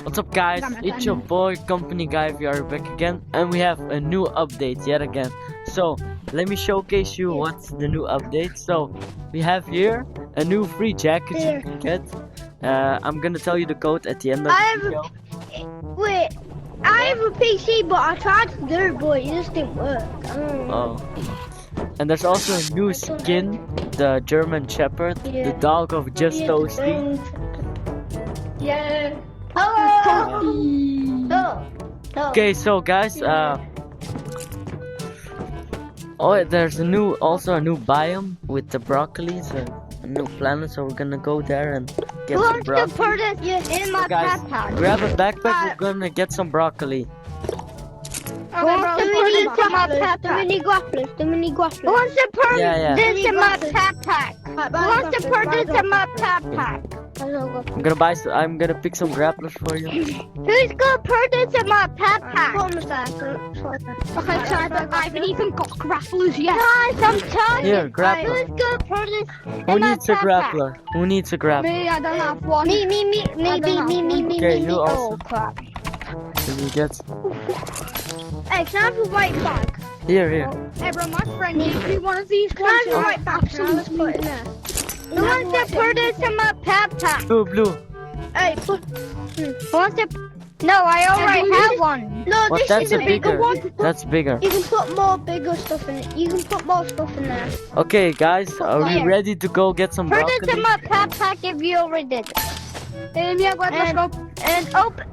What's up guys, it's your boy Company Guy. We are back again and we have a new update yet again. So let me showcase you what's the new update. So we have here a new free jacket you can get. I'm gonna tell you the code at the end of the video. Wait, I have a PC but I tried to do it but it just didn't work. Oh. And there's also a new skin, the German Shepherd, the dog of Just Toasty. Yeah. Hello. Okay, so guys, oh, there's also a new biome with the broccoli, so a new planet. So we're gonna go there and get some broccoli. In my backpack. Grab a backpack. We're gonna get some broccoli. Do we need grapplers? Do we need grapplers? Who wants to put this in my backpack? Who wants to put this in my backpack? I'm gonna pick some grapplers for you. Who's gonna put this in my backpack? Okay, so I haven't even got grapplers yet. Guys, I'm telling Here, you. grappler. Who's gonna put this Who in my needs a backpack? grappler? Who needs a grappler? Me, I don't have one. Me. Okay, you also. Oh crap. Can you get? Hey, can I have a white bag? Here. Hey bro, my friend needs me one of these Can I ones. have a white bag? Can I just put it in there? Who wants to put this in my backpack? Blue. Hey, put. Who wants to? No, I already have one. No, What? this That's is a a bigger bigger. one. That's bigger. You can put more bigger stuff in it. You can put more stuff in there. Okay, guys, are we Here. ready to go get some Put it broccoli? in my backpack if you already did it. Yeah, let's go. And open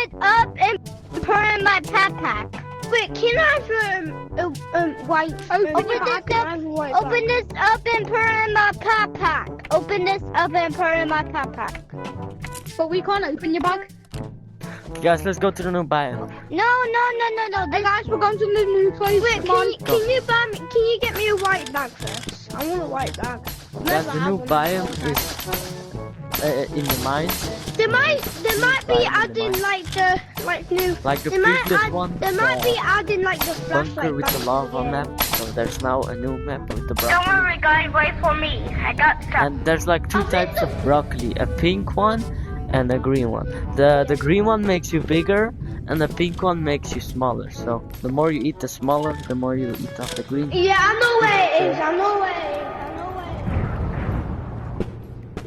it up and put it in my backpack. Wait, can I have white? Open this up and put it in my backpack. Open this up and put it in my backpack. But we can't open your bag. Guys, let's go to the new biome. No. Hey guys, we're going to the new place. Wait, Come on. can you buy me? Can you get me a white bag first? I want a white bag. Guys, the new biome is in the mines, They might be adding like the new. like the They might previous add. one. They might be adding like the Bunker flashlight. with the back. lava map. So there's now a new map with the broccoli. worry, guys. Wait for me. I got stuff. And there's like two types of broccoli, a pink one and a green one. The green one makes you bigger and the pink one makes you smaller. So the more you eat the smaller, the more you eat of the green. Yeah, I know where it is. I know where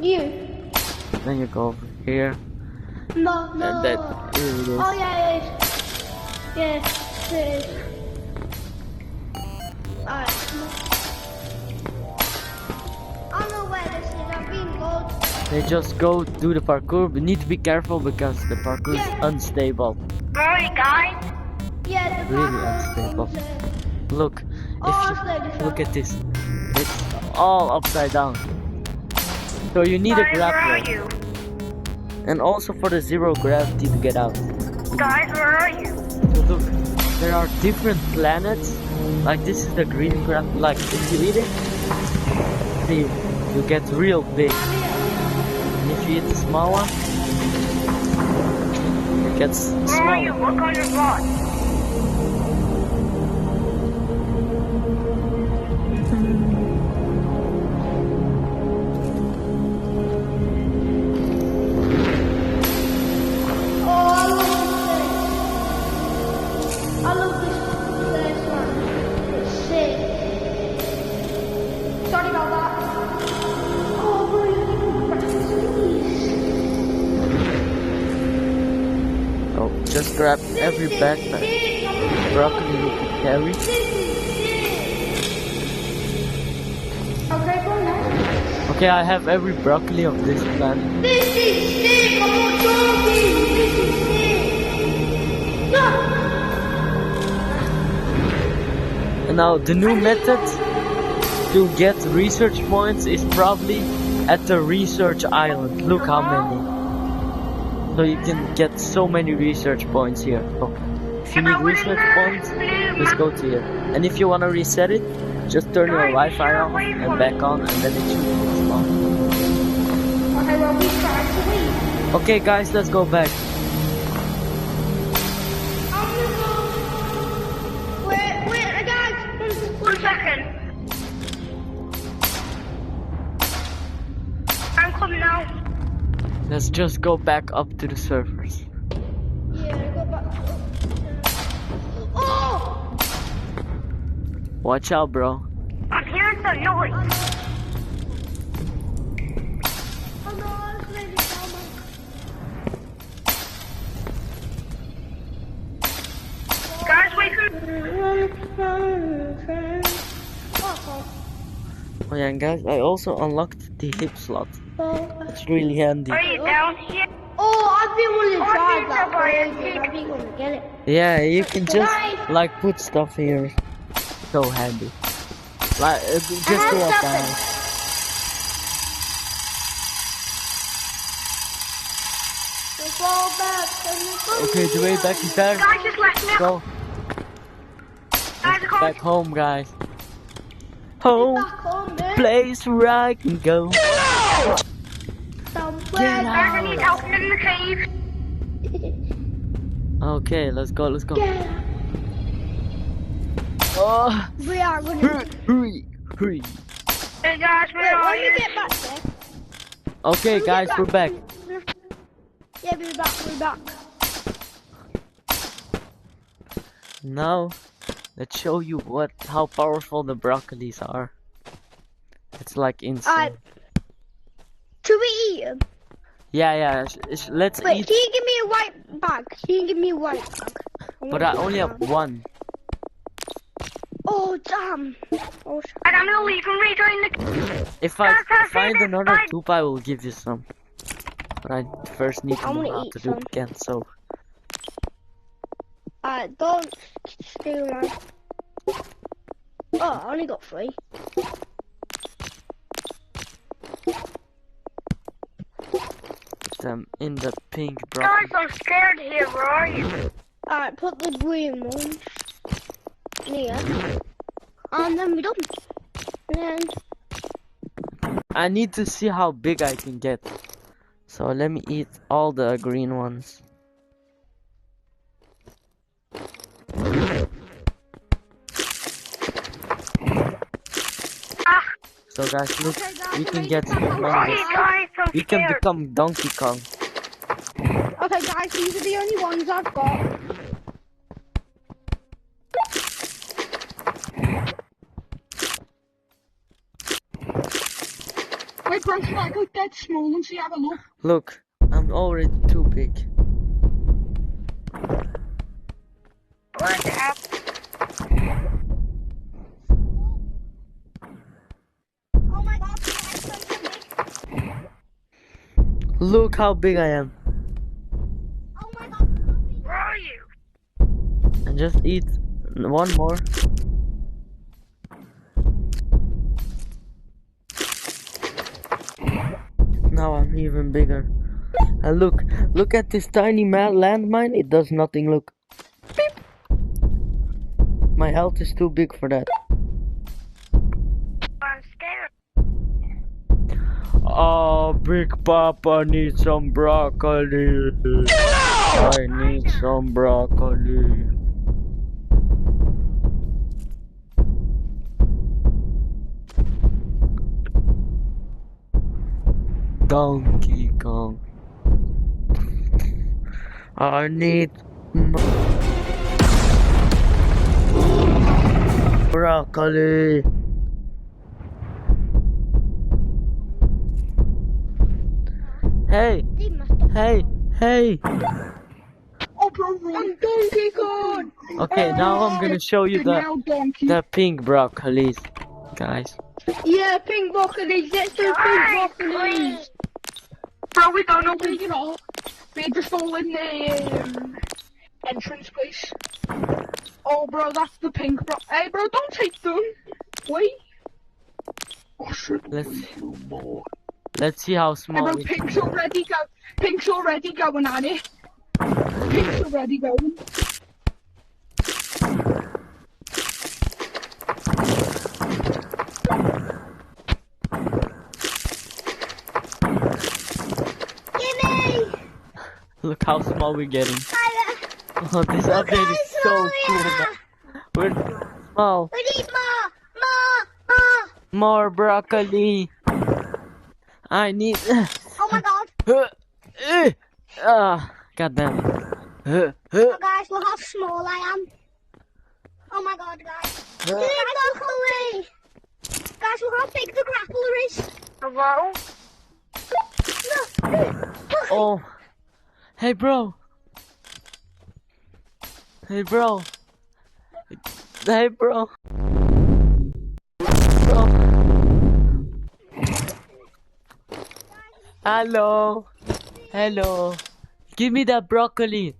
it is. You. Then you go over here No. and then here it is. Oh yeah, it is. Yes, it is. Alright. I know where this is. I'm being bold. They just go do the parkour, but need to be careful because the parkour is unstable. Sorry, guys. Yeah, the Really parkour unstable. is, Look, look at this. It's all upside down. So you need a grappler. And also for the zero gravity to get out. Guys, where are you? So look, there are different planets. Like this is the green crab. Like if you eat it, see, you get real big. And if you eat the small one, it gets smaller. Look on your watch. I love this place, man. It's sick. Sorry about that. Oh, bro, you can So just grab every backpack. Broccoli you can carry. Okay, go now. Okay, I have every broccoli of this planet. This is sick. I'm not joking. This is sick. No. And now the new method to get research points is probably at the research island. Look how many. So you can get so many research points here. So if you need research points, just go to here. And if you want to reset it, just turn your Wi-Fi off and back on, and then it should spawn. Okay, well, we tried to leave. Okay guys, let's go back. Wait, guys. 1 second. I'm coming out. Let's let's just go back up to the surface. Yeah, go back. Oh! Watch out, bro. I'm hearing some noise. Oh no, it's maybe someone. Guys, wait for Oh yeah, and guys, I also unlocked the hip slot. It's really handy. Are you down here? Oh, I've been wanting to try that way. I've been gonna get it. Yeah, you can just like put stuff here. So handy. Like just do like that. Okay, the way back is there. Guys, just let me Go. Guys, come Back home, guys. Home, place where I can go. somewhere. Guys, I need help in the cave. Okay, let's go, let's go. Oh, We are gonna. hurry, hurry. Hey guys, where are you? Get back there. Okay, guys, we're back. Yeah, we're back. We're back. Now, let's show you how powerful the broccolis are. It's like insane. Should we eat them? Yeah, let's Wait, eat. can you give me a white bag? Can you give me a white bag? But I only have one. Oh, damn. Oh, and I'm gonna leave and rejoin the... If I find another tube, I will give you some. But I first need to I'm know gonna how eat to do it some. again, so. Don't steal mine. Oh, I only got 3. Them in the pink Guys, broccoli. I'm scared here, where are you? Alright, put the green one near. And then we're done. And then... I need to see how big I can get. So let me eat all the green ones. So guys, look, we can get humongous. We can become Donkey Kong. Okay, guys, these are the only ones I've got. Wait, bro, should I go dead small and see, have a look? Look, I'm already too big. What's up? Oh my god, Look how big I am. oh my god, where are you? And just eat one more. Now I'm even bigger. And look at this tiny landmine. It does nothing. Look. Beep. My health is too big for that. I'm scared. Oh, Big Papa needs some broccoli. I need some broccoli. Donkey Kong. I need broccoli. Hey, hey. Oh, bro, I'm Donkey Kong! Okay, now I'm gonna show you Now, Donkey. the pink broccolis, guys. Yeah, pink broccoli, let's do pink broccoli. Bro, we don't know where you are. We're just all in the entrance place. Oh, bro, that's the pink bro. Hey, bro, don't take them. Wait. Oh, shit. Let's see how Hey, small bro, we can Pink's already going at it. Pink's already going. Look how small we're getting. Oh, this update is so cool. We're small. We need more. More broccoli. I need. Oh my god. God damn it. Oh, guys, look how small I am. Oh my god, guys. Broccoli! Guys, look how big the grappler is. Hello? Look. Oh. Hey, bro. Hey, bro. Hey, bro. Bro. Hello. Hello. Give me that broccoli.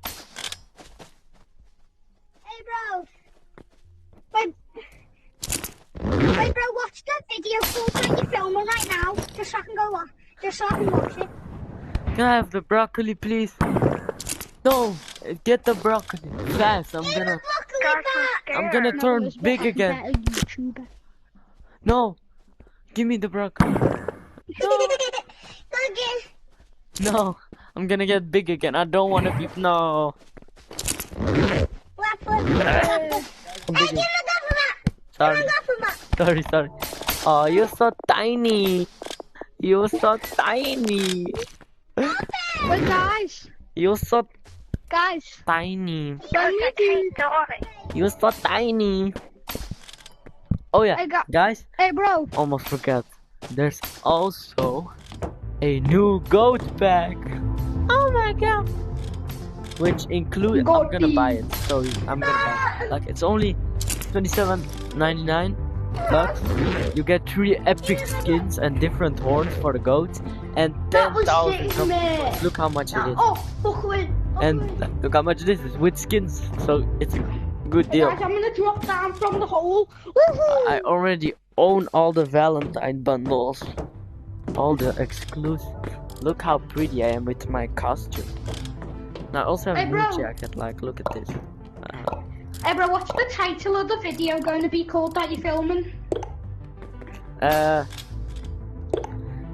Hey, bro. Wait, bro, watch that video called that you're filming right now. Just so I can go watch. Just so I can watch it. Can I have the broccoli, please? No. Get the broccoli. Fast. I'm gonna turn big again. No. Give me the broccoli. No. I'm gonna get big again. I don't want to be. No. Sorry. Sorry. Oh, you're so tiny. You're so tiny. Wait, guys. You're so Guys. tiny. Hey, You're so tiny. Oh yeah, guys. bro. Almost forgot. There's also a new goat pack. Oh my god. Which include I'm gonna buy it. So I'm gonna buy it. Like it's only $27.99 bucks. You get 3 epic skins and different horns for the goats and 10,000 points. Look how much it is. Oh, look. And look how much this is with skins. So it's a good deal. Guys, I'm gonna drop down from the hole. I already own all the Valentine bundles. All the exclusive. Look how pretty I am with my costume. Now I also have a new jacket, like look at this. Hey, bro, what's the title of the video going to be called that you're filming?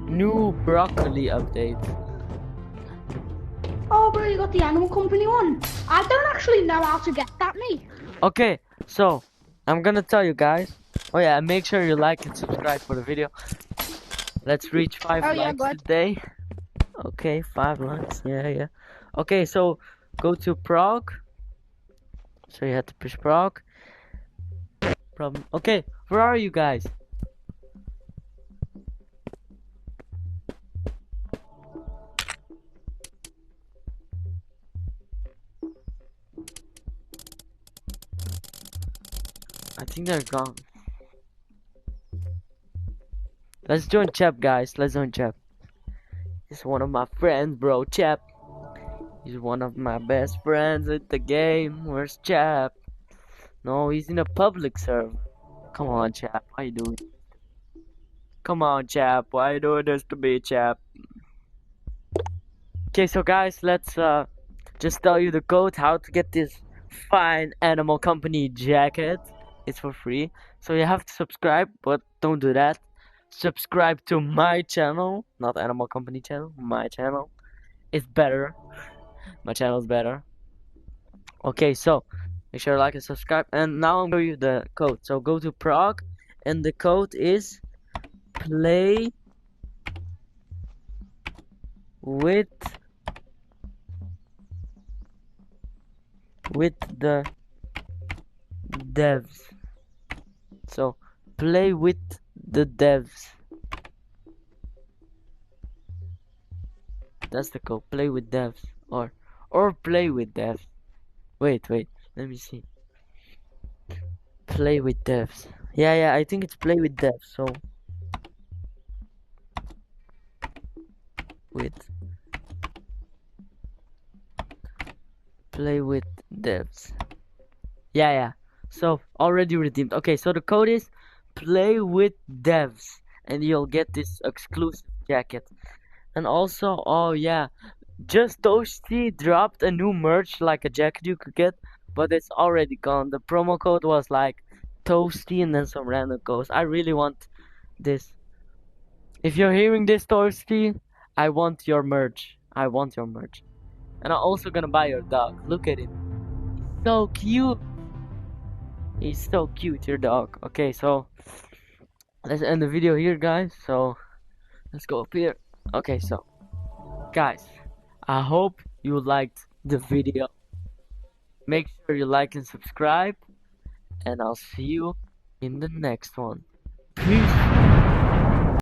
New broccoli update. Oh, bro, you got the Animal Company one. I don't actually know how to get that, me. Okay, so I'm gonna tell you guys. Oh yeah, make sure you like and subscribe for the video. Let's reach 5 likes today. Okay, 5 likes. Yeah. Okay, so go to Prague. So you have to push Prague. Problem. Okay, where are you guys? I think they're gone. Let's join Chap, guys. Let's join Chap. He's one of my friends, bro. Chap. He's one of my best friends at the game. Where's Chap? No, he's in a public server. Come on, Chap. How you doing? Come on, Chap. Why you doing this to me, Chap? Okay, so guys, let's just tell you the code how to get this fine Animal Company jacket. It's for free. So you have to subscribe, but don't do that. Subscribe to my channel, not Animal Company channel. My channel is better. My channel is better. Okay, so make sure to like and subscribe. And now I'm going to show you the code. So go to Prague, and the code is play with the devs. So play with the devs. That's the code. Play with devs or play with devs. Wait, let me see. Play with devs. Yeah, I think it's play with devs. So play with devs. Yeah. So already redeemed. Okay, so the code is play with devs, and you'll get this exclusive jacket. And also, oh yeah, Just Toasty dropped a new merch, like a jacket you could get, but it's already gone. The promo code was like Toasty and then some random codes. I really want this. If you're hearing this, Toasty, I want your merch. I want your merch. And I'm also gonna buy your dog. Look at him. He's so cute. He's so cute, your dog. Okay, so let's end the video here, guys. So let's go up here. Okay, so guys, I hope you liked the video. Make sure you like and subscribe, and I'll see you in the next one. Peace.